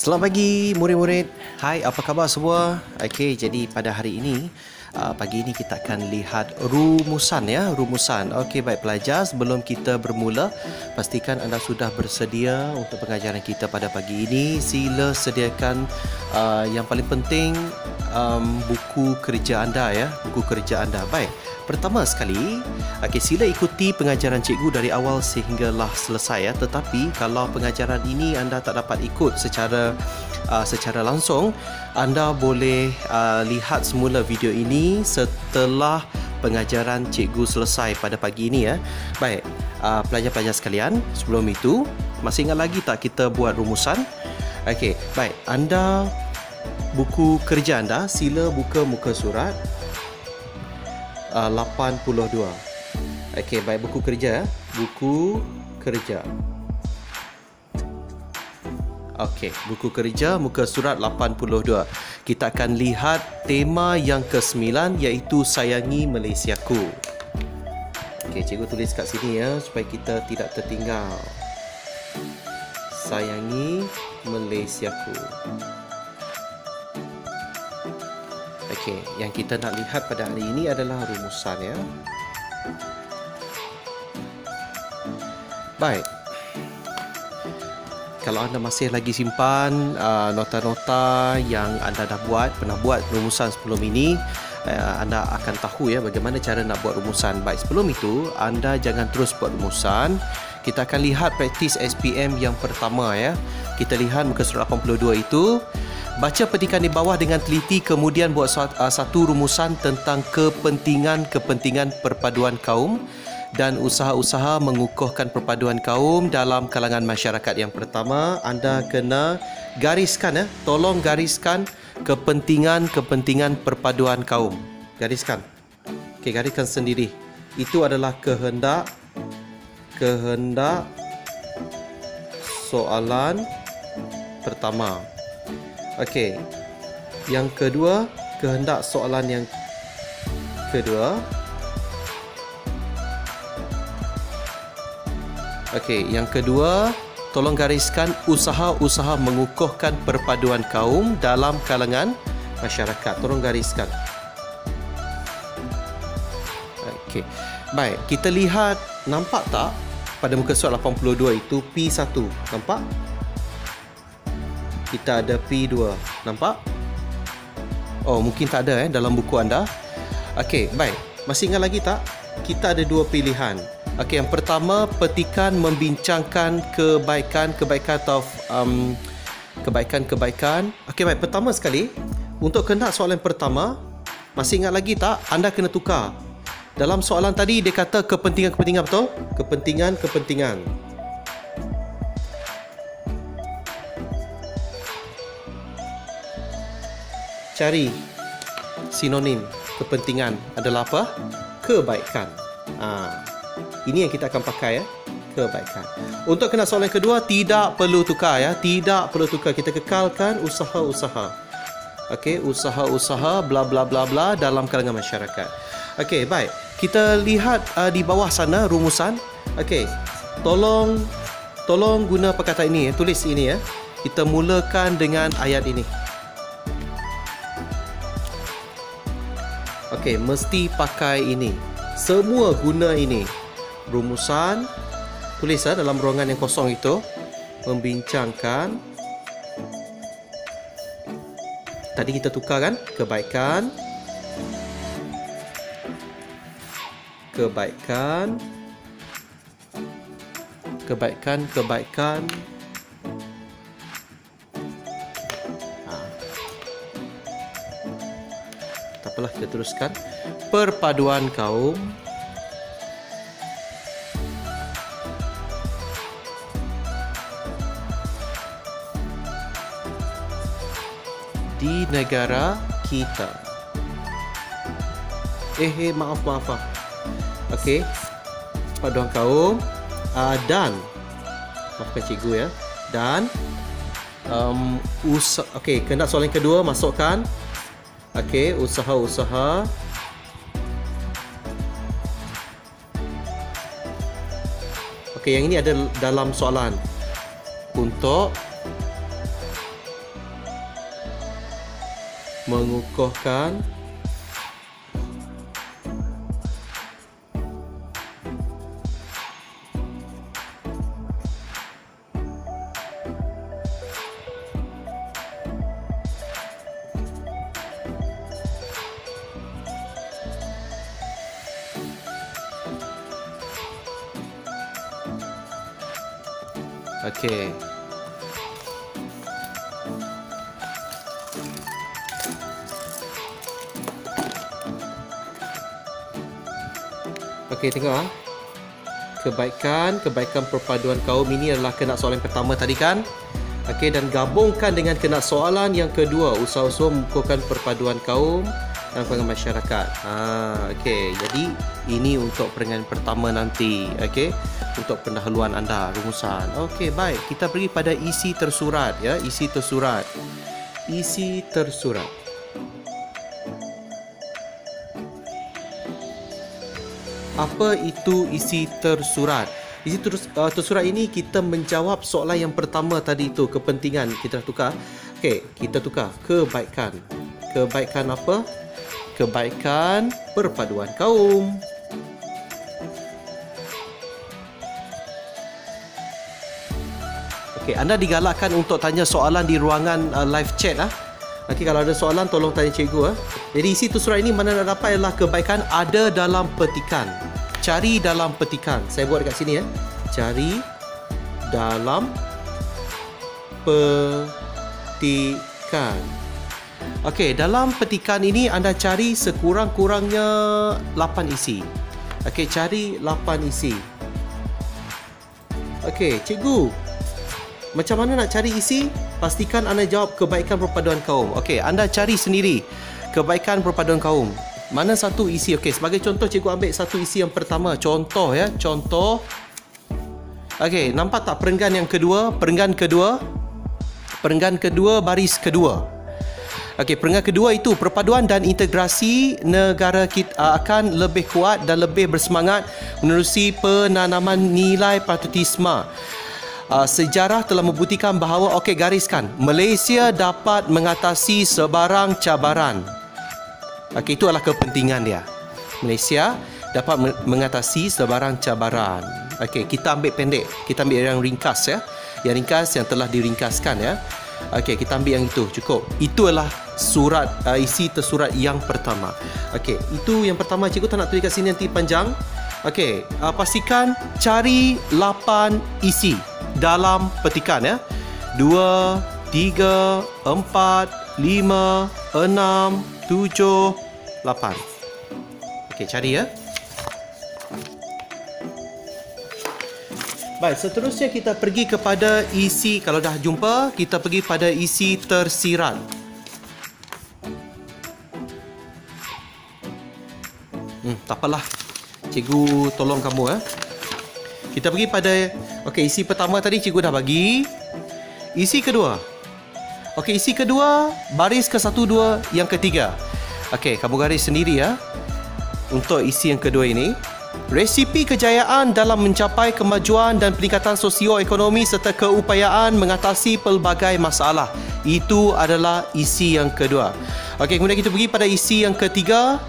Selamat pagi murid-murid. Hai, apa khabar semua? Okey, jadi pada hari ini pagi ini kita akan lihat rumusan ya, rumusan. Okey, baik pelajar, sebelum kita bermula, pastikan anda sudah bersedia untuk pengajaran kita pada pagi ini. Sila sediakan yang paling penting buku kerja anda ya, buku kerja anda. Baik. Pertama sekali, sila ikuti pengajaran cikgu dari awal sehinggalah selesai ya. Tetapi kalau pengajaran ini anda tak dapat ikut secara langsung, anda boleh lihat semula video ini setelah pengajaran cikgu selesai pada pagi ini ya. Baik, pelajar-pelajar sekalian, sebelum itu masih ingat lagi tak kita buat rumusan? Okey, baik. Anda buku kerja anda, sila buka muka surat 82. Okey, baik, buku kerja ya. Buku kerja. Okey, buku kerja muka surat 82. Kita akan lihat tema yang ke-9 iaitu Sayangi Malaysiaku. Okey, cikgu tulis kat sini ya supaya kita tidak tertinggal. Sayangi Malaysiaku. Okey, yang kita nak lihat pada hari ini adalah rumusan ya. Baik. Kalau anda masih lagi simpan nota-nota yang anda pernah buat rumusan sebelum ini, anda akan tahu ya bagaimana cara nak buat rumusan. Baik, sebelum itu anda jangan terus buat rumusan. Kita akan lihat praktis SPM yang pertama ya. Kita lihat muka surat 82 itu. Baca petikan di bawah dengan teliti, kemudian buat satu rumusan tentang kepentingan perpaduan kaum dan usaha-usaha mengukuhkan perpaduan kaum dalam kalangan masyarakat. Yang pertama, anda kena gariskan ya. Tolong gariskan kepentingan perpaduan kaum. Gariskan. Okey, gariskan sendiri. Itu adalah kehendak soalan pertama. Okey. Yang kedua, kehendak soalan yang kedua. Okey, yang kedua, tolong gariskan usaha-usaha mengukuhkan perpaduan kaum dalam kalangan masyarakat. Tolong gariskan. Okey. Baik, kita lihat, nampak tak pada muka surat 82 itu P1. Nampak? Kita ada P2. Nampak? Oh, mungkin tak ada dalam buku anda. Okey, baik. Masih ingat lagi tak? Kita ada dua pilihan. Okey, yang pertama, petikan membincangkan kebaikan atau kebaikan. Okey, baik. Pertama sekali, untuk kehendak soalan pertama, masih ingat lagi tak? Anda kena tukar. Dalam soalan tadi dia kata kepentingan betul? Kepentingan. Cari sinonim kepentingan adalah apa? Kebaikan. Ini yang kita akan pakai ya. Kebaikan. Untuk kena soalan kedua, tidak perlu tukar ya. Tidak perlu tukar. Kita kekalkan usaha-usaha. Okey, usaha-usaha bla bla bla bla dalam kalangan masyarakat. Okey, baik. Kita lihat di bawah sana rumusan. Okey. Tolong guna perkataan ini ya. Tulis ini ya. Kita mulakan dengan ayat ini. Okey, mesti pakai ini. Semua guna ini. Rumusan. Tulis dalam ruangan yang kosong itu. Membincangkan. Tadi kita tukar kan? Kebaikan. Tak apalah, kita teruskan. Perpaduan kaum. Di negara kita. Maaf. Okey. Perpaduan kaum dan maafkan cikgu ya. Dan okey, kehendak soalan kedua masukkan. Okey, usaha-usaha Okey, yang ini ada dalam soalan. Untuk mengukuhkan okey. Okey, tengok ah. Kebaikan perpaduan kaum ini adalah kena soalan pertama tadi kan? Okey, dan gabungkan dengan kena soalan yang kedua, usaha-usaha mengukuhkan perpaduan kaum dan pengen masyarakat. Okey, jadi ini untuk perenggan pertama nanti, okey, untuk pendahuluan anda rumusan. Okey, baik, kita pergi pada isi tersurat ya, isi tersurat. Isi tersurat. Apa itu isi tersurat? Isi tersurat ini kita menjawab soalan yang pertama tadi itu, kepentingan. Kita tukar. Okey, kita tukar kebaikan. Kebaikan apa? Kebaikan perpaduan kaum. Okey, anda digalakkan untuk tanya soalan di ruangan live chat ah. Okey, kalau ada soalan tolong tanya cikgu ah. Jadi isi tersurat ini mana nak dapat ialah kebaikan ada dalam petikan. Cari dalam petikan. Saya buat dekat sini ya. Cari dalam petikan. Okey, dalam petikan ini anda cari sekurang-kurangnya 8 isi. Okey, cari 8 isi. Okey, cikgu, macam mana nak cari isi? Pastikan anda jawab kebaikan perpaduan kaum. Okey, anda cari sendiri kebaikan perpaduan kaum. Mana satu isi? Okey, sebagai contoh cikgu ambil satu isi yang pertama. Contoh ya, contoh. Okey, nampak tak perenggan yang kedua? Perenggan kedua. Perenggan kedua baris kedua. Okey, perenggan kedua itu perpaduan dan integrasi negara kita akan lebih kuat dan lebih bersemangat menerusi penanaman nilai patriotisme. Sejarah telah membuktikan bahawa, okey, gariskan, Malaysia dapat mengatasi sebarang cabaran. Okey, itu adalah kepentingan dia. Malaysia dapat mengatasi sebarang cabaran. Okey, kita ambil pendek, kita ambil yang ringkas ya. Yang ringkas yang telah diringkaskan ya. Okey, kita ambil yang itu, cukup. Itu adalah surat isi tersurat yang pertama. Okey, itu yang pertama. Cikgu tak nak tulis kat sini nanti panjang. Okey, pastikan cari 8 isi dalam petikan ya. 2, 3, 4, 5, 6, 7, 8. Okey, cari ya. Baik, seterusnya kita pergi kepada isi. Kalau dah jumpa, kita pergi pada isi tersirat. Tak apalah, cikgu tolong kamu. Kita pergi pada, okey, isi pertama tadi cikgu dah bagi. Isi kedua. Okey, isi kedua, baris ke-1, 2, yang ketiga. Okey, kamu garis sendiri ya. Untuk isi yang kedua ini, resipi kejayaan dalam mencapai kemajuan dan peningkatan sosioekonomi serta keupayaan mengatasi pelbagai masalah. Itu adalah isi yang kedua. Okey, kemudian kita pergi pada isi yang ketiga.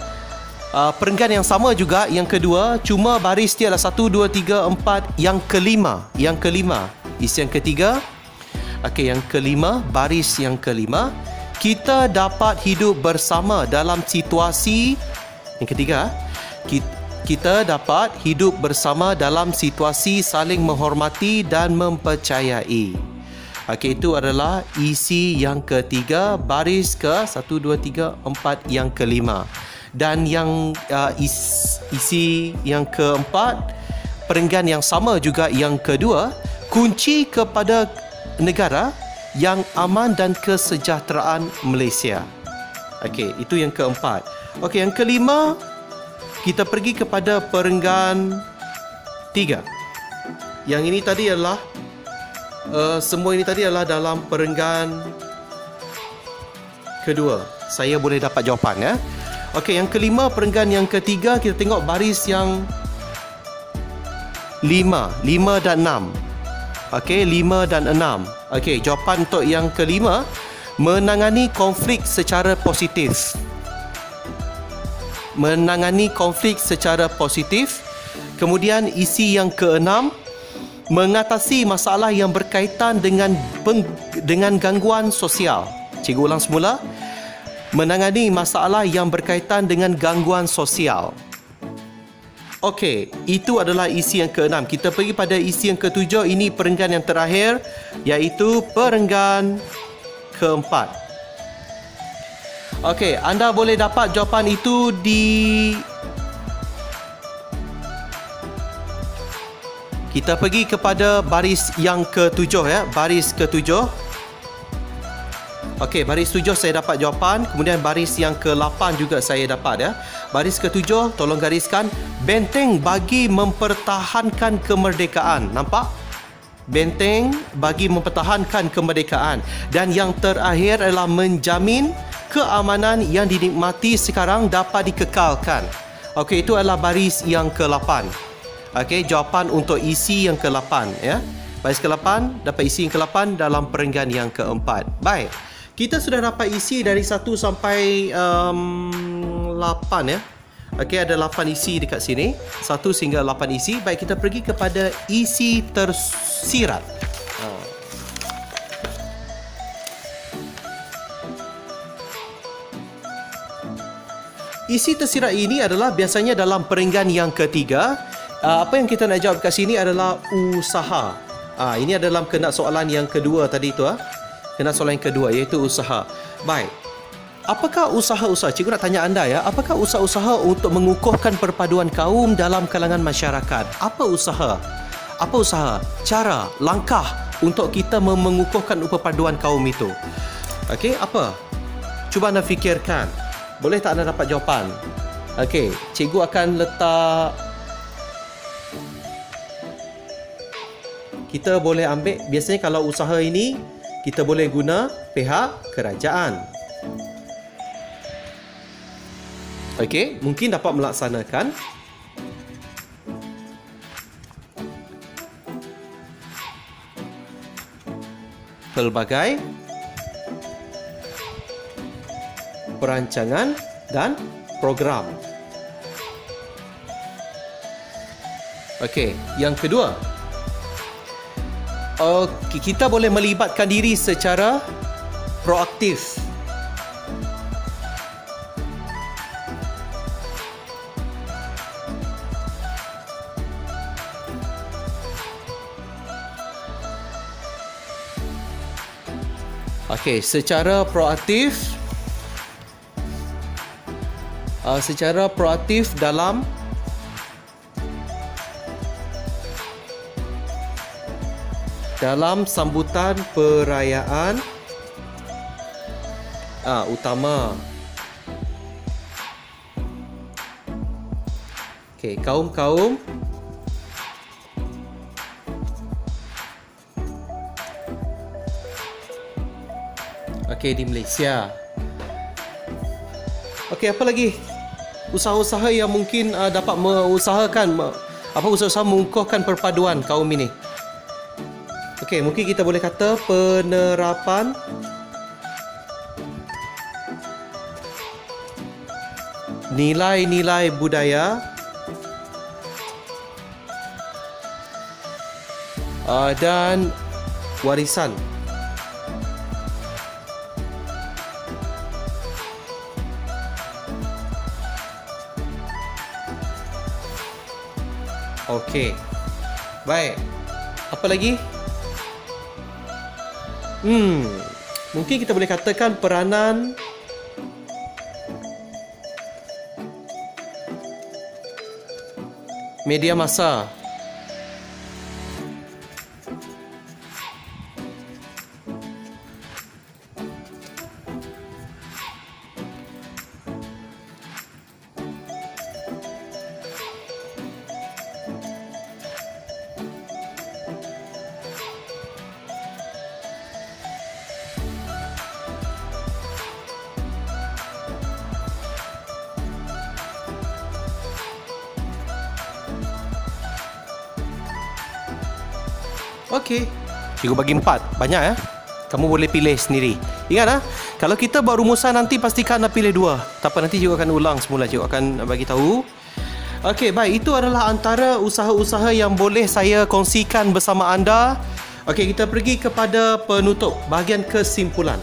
Perenggan yang sama juga yang kedua, cuma baris dia adalah 1, 2, 3, 4, yang kelima. Yang kelima, isi yang ketiga. Okey, yang kelima, baris yang kelima. Kita dapat hidup bersama dalam situasi. Yang ketiga, kita dapat hidup bersama dalam situasi saling menghormati dan mempercayai. Okey, itu adalah isi yang ketiga, baris ke 1, 2, 3, 4, yang kelima. Dan yang isi yang keempat, perenggan yang sama juga yang kedua, kunci kepada negara yang aman dan kesejahteraan Malaysia. Okey, itu yang keempat. Okey, yang kelima, kita pergi kepada perenggan 3. Yang ini tadi adalah semua ini tadi adalah dalam perenggan kedua. Saya boleh dapat jawapan ya. Okey, yang kelima, perenggan yang ketiga, kita tengok baris yang 5 dan 6. Okey, 5 dan 6. Okey, jawapan untuk yang kelima, menangani konflik secara positif. Menangani konflik secara positif. Kemudian isi yang keenam, mengatasi masalah yang berkaitan dengan gangguan sosial. Cikgu ulang semula. Menangani masalah yang berkaitan dengan gangguan sosial. Okey, itu adalah isi yang keenam. Kita pergi pada isi yang ketujuh. Ini perenggan yang terakhir, iaitu perenggan keempat. Okey, anda boleh dapat jawapan itu di... Kita pergi kepada baris yang ketujuh ya, baris ketujuh. Okey, baris 7 saya dapat jawapan. Kemudian baris yang ke-8 juga saya dapat ya. Baris ke-7, tolong gariskan. Benteng bagi mempertahankan kemerdekaan. Nampak? Benteng bagi mempertahankan kemerdekaan. Dan yang terakhir adalah menjamin keamanan yang dinikmati sekarang dapat dikekalkan. Okey, itu adalah baris yang ke-8. Okey, jawapan untuk isi yang ke-8 ya. Baris ke-8 dapat isi yang ke-8 dalam perenggan yang ke-4. Baik. Kita sudah dapat isi dari 1 sampai 8 ya. Okey, ada 8 isi dekat sini. 1 sehingga 8 isi. Baik, kita pergi kepada isi tersirat. Isi tersirat ini adalah biasanya dalam perenggan yang ketiga. Apa yang kita nak jawab kat sini adalah usaha. Ini adalah kena soalan yang kedua tadi tu. Kena soalan yang kedua, iaitu usaha. Baik. Apakah usaha-usaha? Cikgu nak tanya anda ya. Apakah usaha-usaha untuk mengukuhkan perpaduan kaum dalam kalangan masyarakat? Apa usaha? Apa usaha? Cara, langkah untuk kita mengukuhkan perpaduan kaum itu. Okey, apa? Cuba anda fikirkan. Boleh tak anda dapat jawapan? Okey, cikgu akan letak... Kita boleh ambil, biasanya kalau usaha ini, kita boleh guna pihak kerajaan. Okey, mungkin dapat melaksanakan. Pelbagai perancangan dan program. Okey, yang kedua. Okey, kita boleh melibatkan diri secara proaktif. Okey, secara proaktif dalam sambutan perayaan utama. Okey, kaum-kaum di Malaysia. Okey, apa lagi? Usaha-usaha yang mungkin dapat mengusahakan usaha-usaha mengukuhkan perpaduan kaum ini. Okey, mungkin kita boleh kata penerapan nilai-nilai budaya dan warisan. Okey. Baik. Apa lagi? Mungkin kita boleh katakan peranan media massa. Okey. Cikgu bagi 4. Banyak ya? Kamu boleh pilih sendiri. Ingat kalau kita buat rumusan nanti pastikan anda pilih 2. Tak apa, nanti cikgu akan ulang semula, cikgu akan bagi tahu. Okey, baik, itu adalah antara usaha-usaha yang boleh saya kongsikan bersama anda. Okey, kita pergi kepada penutup, bahagian kesimpulan.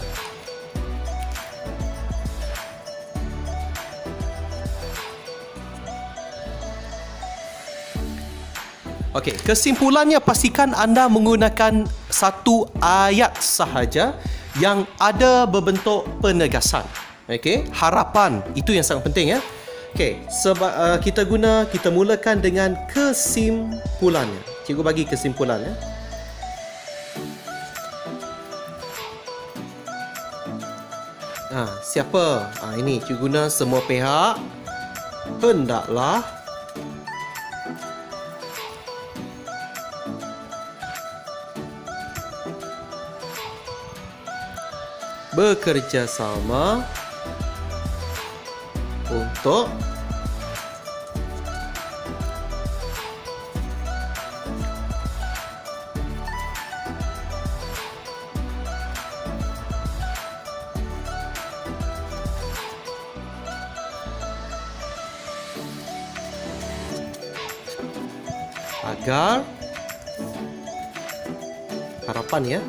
Okey, kesimpulannya pastikan anda menggunakan satu ayat sahaja yang ada berbentuk penegasan. Okey, harapan itu yang sangat penting ya. Okey, sebab kita mulakan dengan kesimpulannya. Cikgu bagi kesimpulan ya. Siapa? Ini cikgu guna semua pihak hendaklah bekerjasama untuk agar harapan ya.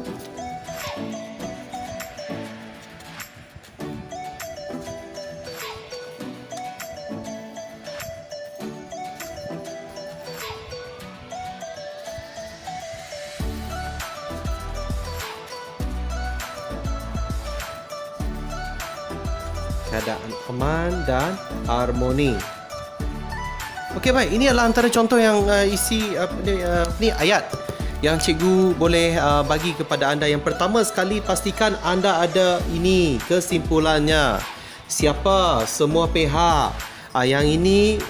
Keadaan aman dan harmoni. Okey, baik. Ini adalah antara contoh yang isi ni ayat yang cikgu boleh bagi kepada anda. Yang pertama sekali, pastikan anda ada ini kesimpulannya. Siapa? Semua pihak. Yang ini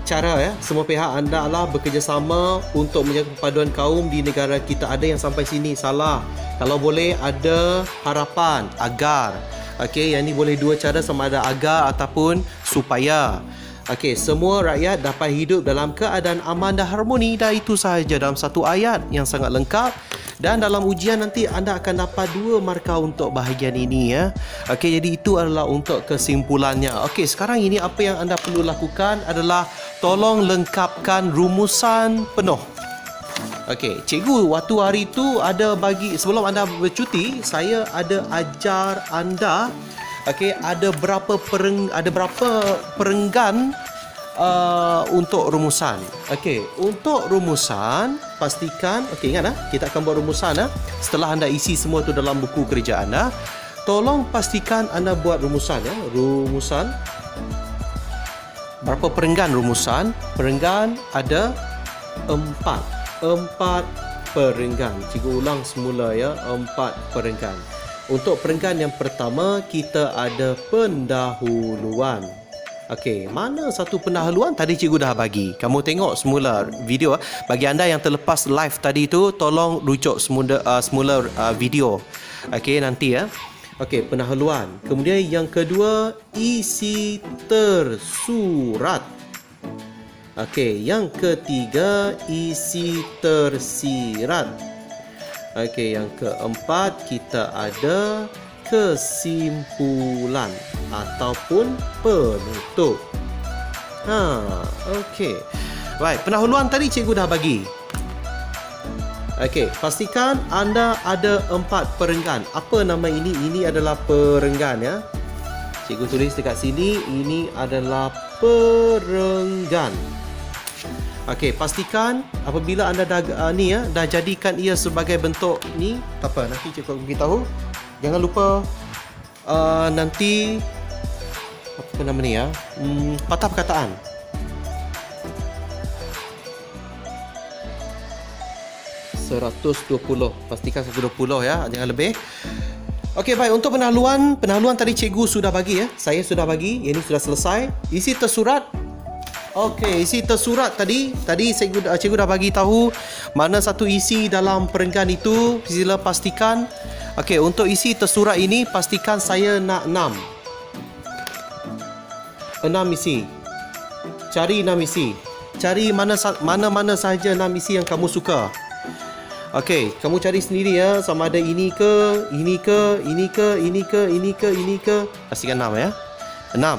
cara ya. Semua pihak anda adalah bekerjasama untuk menjaga perpaduan kaum di negara kita. Ada yang sampai sini salah. Kalau boleh ada harapan agar. Okey, yang ni boleh 2 cara, sama ada agar ataupun supaya. Okey, semua rakyat dapat hidup dalam keadaan aman dan harmoni. Dan itu sahaja dalam satu ayat yang sangat lengkap. Dan dalam ujian nanti anda akan dapat 2 markah untuk bahagian ini ya. Okey, jadi itu adalah untuk kesimpulannya. Okey, sekarang ini apa yang anda perlu lakukan adalah tolong lengkapkan rumusan penuh. Okey, cikgu waktu hari itu ada bagi, sebelum anda bercuti, saya ada ajar anda ada berapa perenggan untuk rumusan. Okey, untuk rumusan pastikan, ingat kita akan buat rumusan setelah anda isi semua tu dalam buku kerja anda. Tolong pastikan anda buat rumusan ya. Rumusan. Berapa perenggan rumusan? Perenggan ada 4 perenggan. Cikgu ulang semula ya, 4 perenggan. Untuk perenggan yang pertama, kita ada pendahuluan. Okey, mana satu pendahuluan tadi cikgu dah bagi. Kamu tengok semula video. Bagi anda yang terlepas live tadi tu, tolong rujuk semula video. Okey, nanti ya. Okey, pendahuluan. Kemudian yang kedua, isi tersurat. Okey, yang ketiga, isi tersirat. Okey, yang keempat, kita ada kesimpulan ataupun penutup. Okey. Baik, pendahuluan tadi cikgu dah bagi. Okey, pastikan anda ada 4 perenggan. Apa nama ini? Ini adalah perenggan ya. Cikgu tulis dekat sini, ini adalah perenggan. Okey, pastikan apabila anda dah dah jadikan ia sebagai bentuk ni, tak apa, nanti cikgu beritahu. Jangan lupa nanti apa nama ni ya? Patah perkataan. $120. Pastikan 120 ya, jangan lebih. Okey, baik, untuk pendahuluan tadi cikgu sudah bagi ya. Saya sudah bagi, ini sudah selesai. Isi tersurat. Okey, isi tersurat tadi cikgu dah bagi tahu mana satu isi dalam perenggan itu. Sila pastikan. Okey, untuk isi tersurat ini pastikan saya nak 6 isi. Cari 6 isi. Cari mana sahaja 6 isi yang kamu suka. Okey, kamu cari sendiri ya, sama ada ini ke, ini ke, ini ke, ini ke, ini ke, ini ke. Pastikan 6 ya. 6.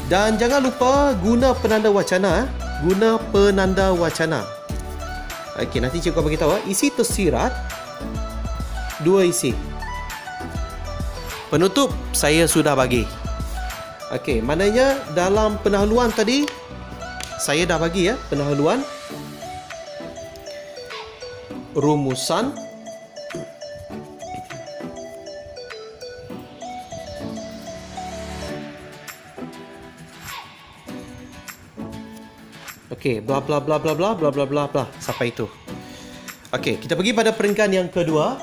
Dan jangan lupa guna penanda wacana. Guna penanda wacana. Okey, nanti cikgu akan bagi tahu. Isi tersirat 2 isi. Penutup saya sudah bagi. Okey, maknanya dalam pendahuluan tadi saya dah bagi ya, pendahuluan, rumusan, okey, bla bla bla bla bla bla bla bla bla sampai itu. Okey, kita pergi pada perenggan yang kedua.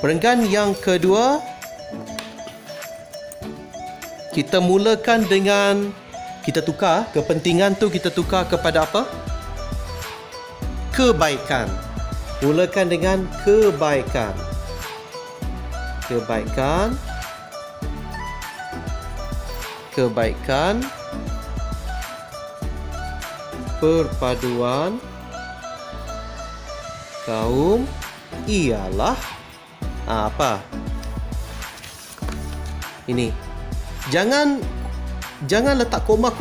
Perenggan yang kedua, kita mulakan dengan, kita tukar kepentingan tu, kita tukar kepada apa? Kebaikan. Mulakan dengan kebaikan. Kebaikan. Kebaikan. Perpaduan kaum ialah apa? Ini. Jangan letak koma,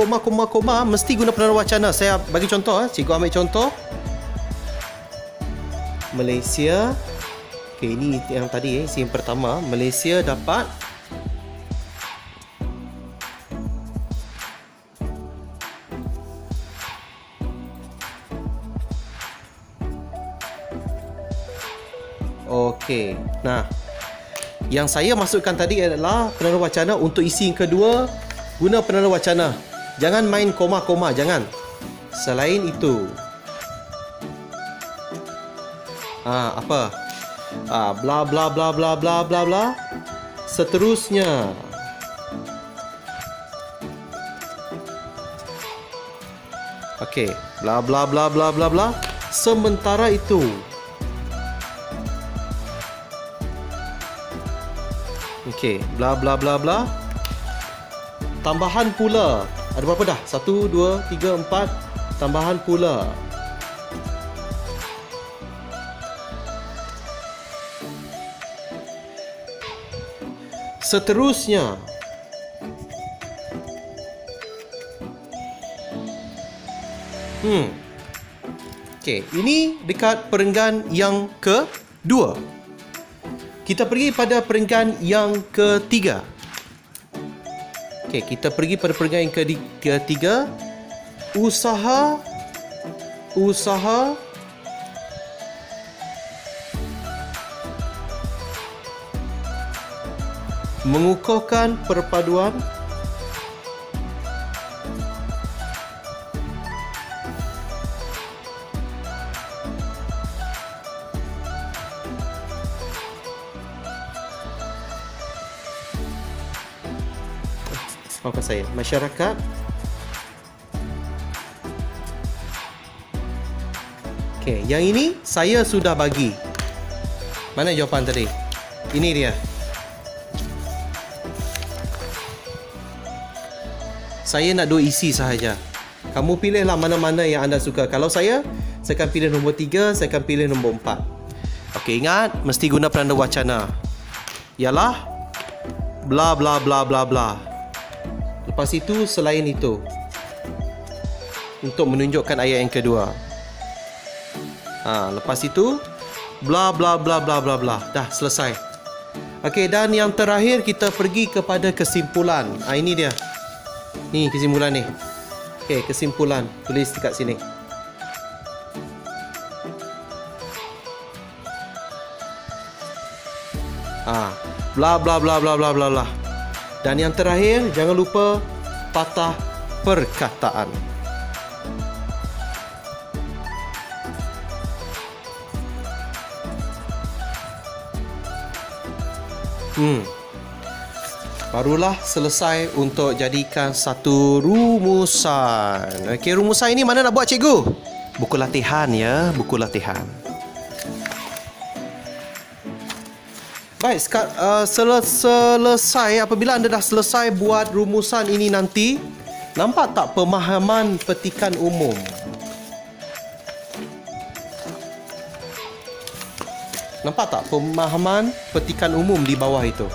mesti guna penanda wacana. Saya bagi contoh, cikgu ambil contoh. Malaysia. Okey, ini yang tadi isi yang pertama. Malaysia dapat okey. Nah, yang saya masukkan tadi adalah penanda wacana. Untuk isi yang kedua, guna penanda wacana. Jangan main koma, jangan. Selain itu, apa? Bla bla bla bla bla bla bla. Seterusnya. Okey, bla bla bla bla bla bla. Sementara itu, okey, bla bla bla bla. Tambahan pula. Ada berapa dah? 1, 2, 3, 4. Tambahan pula. Seterusnya. Okey, ini dekat perenggan yang kedua. Kita pergi pada perenggan yang ketiga. Okey, kita pergi pada perenggan yang ketiga. Usaha mengukuhkan perpaduan masyarakat okey, yang ini saya sudah bagi. Mana jawapan tadi? Ini dia. Saya nak 2 isi sahaja. Kamu pilihlah mana-mana yang anda suka. Kalau saya akan pilih nombor 3, saya akan pilih nombor 4. Okey, ingat, mesti guna penanda wacana. Ialah bla bla bla bla bla. Lepas itu, selain itu, untuk menunjukkan ayat yang kedua. Lepas itu, bla bla bla bla bla bla. Dah selesai. Okey, dan yang terakhir kita pergi kepada kesimpulan. Ini dia. Ni kesimpulan ni. Okey, kesimpulan. Tulis dekat sini. Bla bla bla bla bla bla bla. Dan yang terakhir, jangan lupa patah perkataan. Barulah selesai untuk jadikan satu rumusan. Okey, rumusan ini mana nak buat, cikgu? Buku latihan ya, buku latihan. Baik, selesai. Apabila anda dah selesai buat rumusan ini nanti, nampak tak pemahaman petikan umum? Nampak tak pemahaman petikan umum di bawah itu?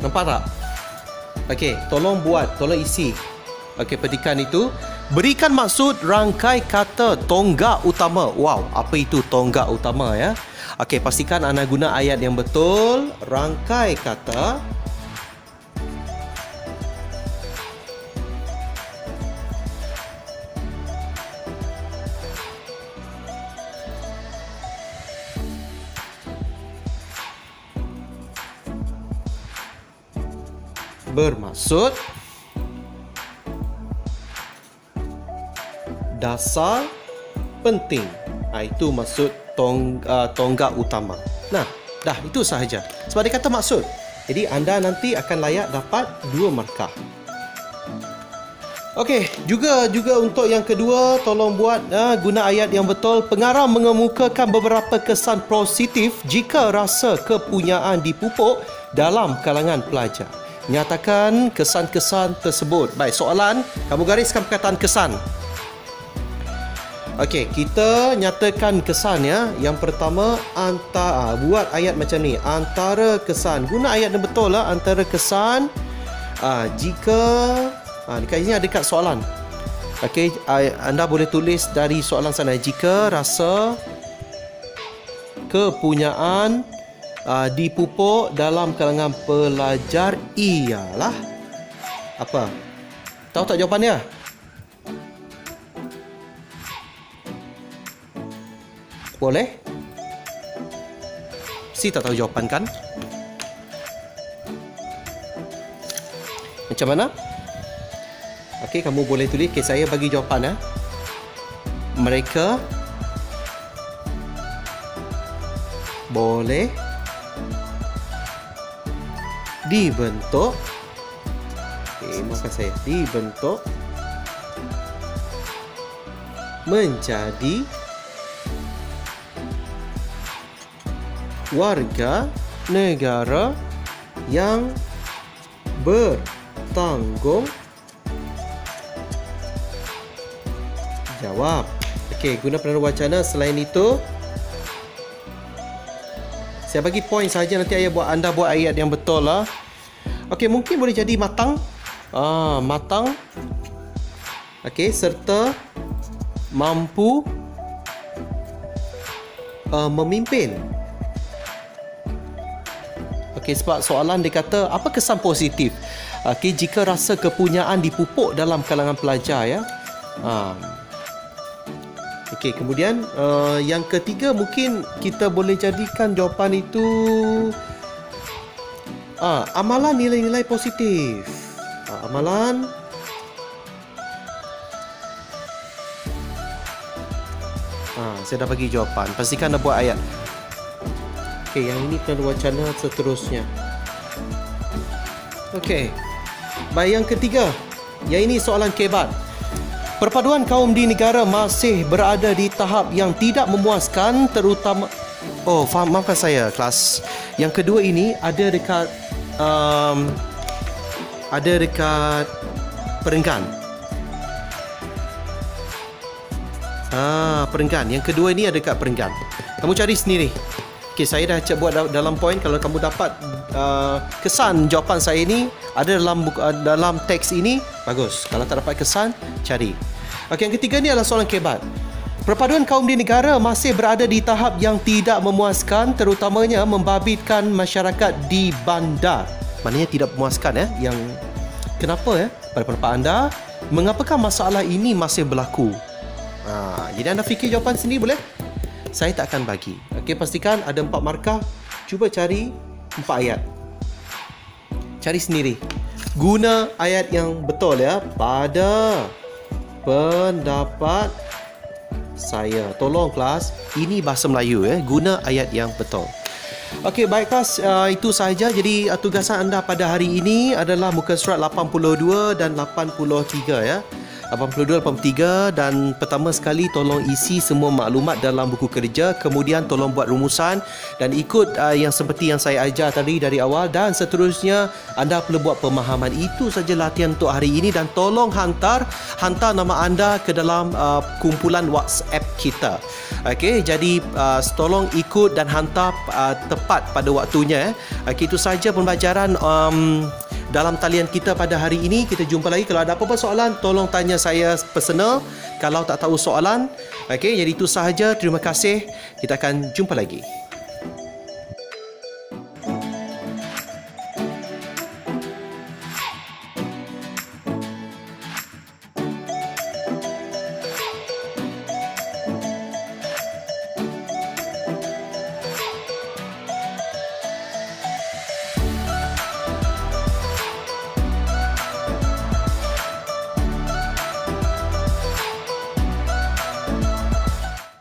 Nampak tak? Okey, tolong isi. Okey, petikan itu. Berikan maksud rangkai kata tonggak utama. Wow, apa itu tonggak utama ya? Okey, pastikan anda guna ayat yang betul. Rangkai kata. Bermaksud dasar penting. Itu maksud tonggak utama. Nah, dah itu sahaja. Sebab dia kata maksud. Jadi anda nanti akan layak dapat 2 markah. Okey, juga untuk yang kedua, tolong buat guna ayat yang betul. Pengarah mengemukakan beberapa kesan positif jika rasa kepunyaan dipupuk dalam kalangan pelajar. Nyatakan kesan-kesan tersebut. Baik, soalan, kamu gariskan perkataan kesan. Okey, kita nyatakan kesan ya. Yang pertama, buat ayat macam ni. Antara kesan. Guna ayat yang betul lah. Antara kesan. Jika dekat sini ada dekat soalan. Okey, anda boleh tulis dari soalan sana. Jika rasa kepunyaan dipupuk dalam kalangan pelajar ialah apa? Tahu tak jawapannya? Boleh? Si tak tahu jawapan kan? Macam mana? Okey, kamu boleh tulis. Okay, saya bagi jawapan. Mereka boleh dibentuk. Maafkan saya. Dibentuk menjadi warga negara yang bertanggung jawab. Okey, guna peranan wacana. Selain itu, saya bagi poin saja, nanti anda buat ayat yang betul lah. Okey, mungkin boleh jadi matang. Matang. Okey, serta mampu memimpin. Okey, sebab soalan dia kata apa kesan positif? Okey, jika rasa kepunyaan dipupuk dalam kalangan pelajar ya. Okey, kemudian yang ketiga mungkin kita boleh jadikan jawapan itu amalan nilai-nilai positif. Amalan saya dah bagi jawapan. Pastikan dah buat ayat. Okey, yang ini peranan wacana seterusnya. Okey. Baik, yang ketiga. Yang ini soalan kebat. Perpaduan kaum di negara masih berada di tahap yang tidak memuaskan, terutama maafkan saya kelas. Yang kedua ini ada dekat perenggan. Perenggan. Yang kedua ini ada dekat perenggan. Kamu cari sendiri. Okey, saya dah buat dalam poin. Kalau kamu dapat kesan jawapan saya ini ada dalam teks ini, bagus. Kalau tak dapat kesan, cari. Okey, yang ketiga ni adalah soalan kebat. Perpaduan kaum di negara masih berada di tahap yang tidak memuaskan, terutamanya membabitkan masyarakat di bandar. Maknanya tidak memuaskan ya. Yang kenapa ya? Pada pendapat anda, mengapakah masalah ini masih berlaku? Jadi anda fikir jawapan sendiri boleh? Saya tak akan bagi. Okey, pastikan ada 4 markah. Cuba cari 4 ayat. Cari sendiri. Guna ayat yang betul ya. Pada pendapat saya. Tolong kelas, ini bahasa Melayu ya. Guna ayat yang betul. Okey, baik kelas, itu sahaja. Jadi tugasan anda pada hari ini adalah muka surat 82 dan 83 ya. 82, 83. Dan pertama sekali tolong isi semua maklumat dalam buku kerja, kemudian tolong buat rumusan dan ikut yang seperti yang saya ajar tadi dari awal, dan seterusnya anda perlu buat pemahaman. Itu saja latihan untuk hari ini, dan tolong hantar nama anda ke dalam kumpulan WhatsApp kita. Okey, jadi tolong ikut dan hantar tepat pada waktunya. Okey, itu saja pembelajaran dalam talian kita pada hari ini. Kita jumpa lagi. Kalau ada apa-apa soalan, tolong tanya saya personal. Kalau tak tahu soalan, okey, jadi itu sahaja. Terima kasih. Kita akan jumpa lagi.